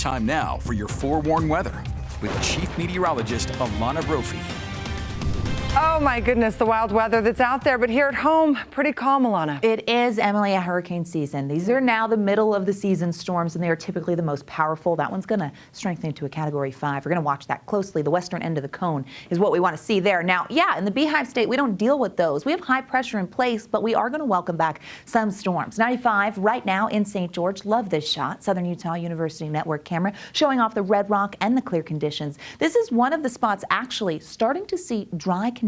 Time now for your forewarned weather with Chief Meteorologist Alana Brophy. Oh my goodness, the wild weather that's out there, but here at home, pretty calm, Alana. It is, Emily, a hurricane season. These are now the middle of the season storms, and they are typically the most powerful. That one's going to strengthen to a Category 5. We're going to watch that closely. The western end of the cone is what we want to see there. Now, yeah, in the Beehive State, we don't deal with those. We have high pressure in place, but we are going to welcome back some storms. 95 right now in St. George. Love this shot. Southern Utah University Network camera showing off the red rock and the clear conditions. This is one of the spots actually starting to see dry conditions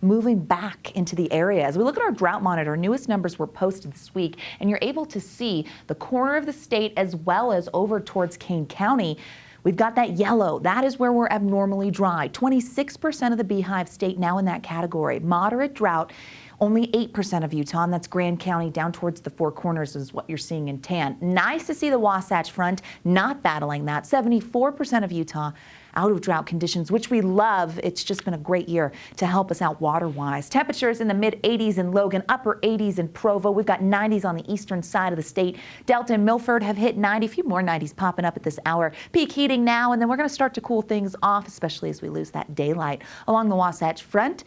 moving back into the area. As we look at our drought monitor, newest numbers were posted this week, and you're able to see the corner of the state as well as over towards Kane County. We've got that yellow. That is where we're abnormally dry. 26% of the Beehive State now in that category. Moderate drought. Only 8% of Utah, and that's Grand County down towards the Four Corners is what you're seeing in tan. Nice to see the Wasatch Front not battling that. 74% of Utah out of drought conditions, which we love. It's just been a great year to help us out water-wise. Temperatures in the mid-80s in Logan, upper 80s in Provo. We've got 90s on the eastern side of the state. Delta and Milford have hit 90, a few more 90s popping up at this hour. Peak heating now, and then we're going to start to cool things off, especially as we lose that daylight. Along the Wasatch Front,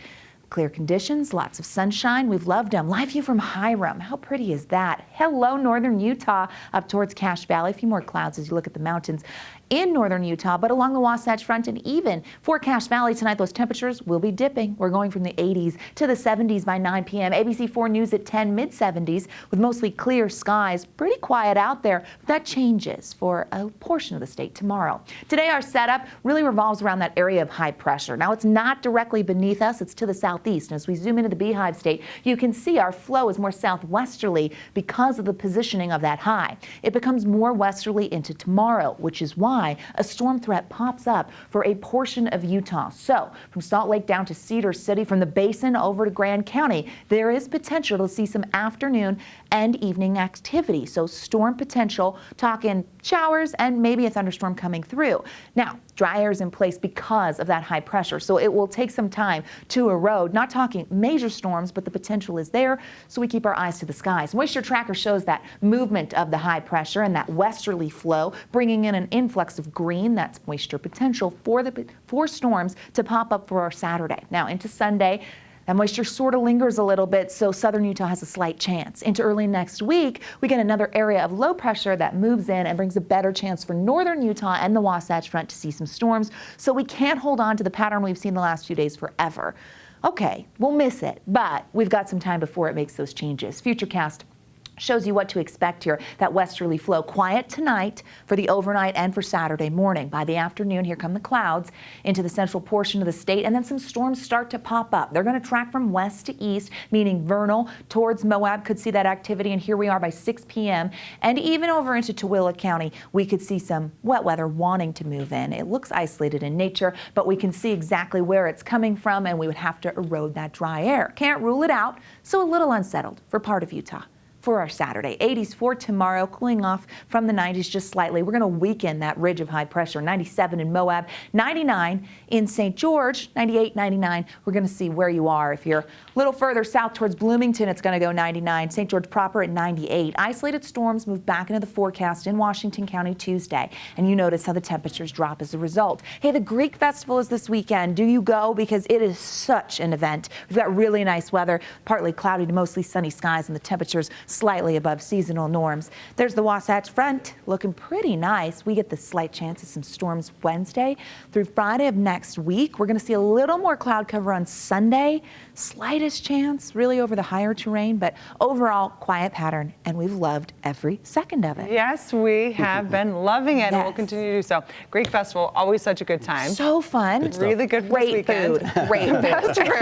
clear conditions, lots of sunshine. We've loved them. Live view from Hiram. How pretty is that? Hello, northern Utah, up towards Cache Valley. A few more clouds as you look at the mountains in northern Utah, but along the Wasatch Front and even for Cache Valley tonight, those temperatures will be dipping. We're going from the 80s to the 70s by 9 p.m. ABC4 News at 10, mid-70s with mostly clear skies. Pretty quiet out there. That changes for a portion of the state tomorrow. Today, our setup really revolves around that area of high pressure. Now, it's not directly beneath us. It's to the southeast. And as we zoom into the Beehive State, you can see our flow is more southwesterly because of the positioning of that high. It becomes more westerly into tomorrow, which is why a storm threat pops up for a portion of Utah. So from Salt Lake down to Cedar City, from the basin over to Grand County, there is potential to see some afternoon and evening activity. So storm potential, talking showers and maybe a thunderstorm coming through. Now, dry air is in place because of that high pressure, so it will take some time to erode. Not talking major storms, but the potential is there, so we keep our eyes to the skies. Moisture tracker shows that movement of the high pressure and that westerly flow, bringing in an influx of green. That's moisture potential for storms to pop up for our Saturday. Now into Sunday, that moisture sort of lingers a little bit, so southern Utah has a slight chance. Into early next week, we get another area of low pressure that moves in and brings a better chance for northern Utah and the Wasatch Front to see some storms, so we can't hold on to the pattern we've seen the last few days forever. Okay, we'll miss it, but we've got some time before it makes those changes. Futurecast shows you what to expect here. That westerly flow quiet tonight for the overnight and for Saturday morning. By the afternoon, here come the clouds into the central portion of the state, and then some storms start to pop up. They're going to track from west to east, meaning Vernal towards Moab could see that activity, and here we are by 6 p.m. And even over into Tooele County, we could see some wet weather wanting to move in. It looks isolated in nature, but we can see exactly where it's coming from, and we would have to erode that dry air. Can't rule it out, so a little unsettled for part of Utah. For our Saturday, 80s for tomorrow, cooling off from the 90s just slightly. We're going to weaken that ridge of high pressure. 97 in Moab, 99 in St. George, 98, 99. We're going to see where you are. If you're a little further south towards Bloomington, it's going to go 99. St. George proper at 98. Isolated storms move back into the forecast in Washington County Tuesday, and you notice how the temperatures drop as a result. Hey, the Greek Festival is this weekend. Do you go? Because it is such an event. We've got really nice weather, partly cloudy to mostly sunny skies, and the temperatures slightly above seasonal norms. There's the Wasatch Front looking pretty nice. We get the slight chance of some storms Wednesday through Friday of next week. We're going to see a little more cloud cover on Sunday. Slightest chance really over the higher terrain, but overall quiet pattern, and we've loved every second of it. Yes, we have been loving it, and we'll continue to do so. Greek Festival, always such a good time. So fun. Really good for this weekend. Great food. Great food.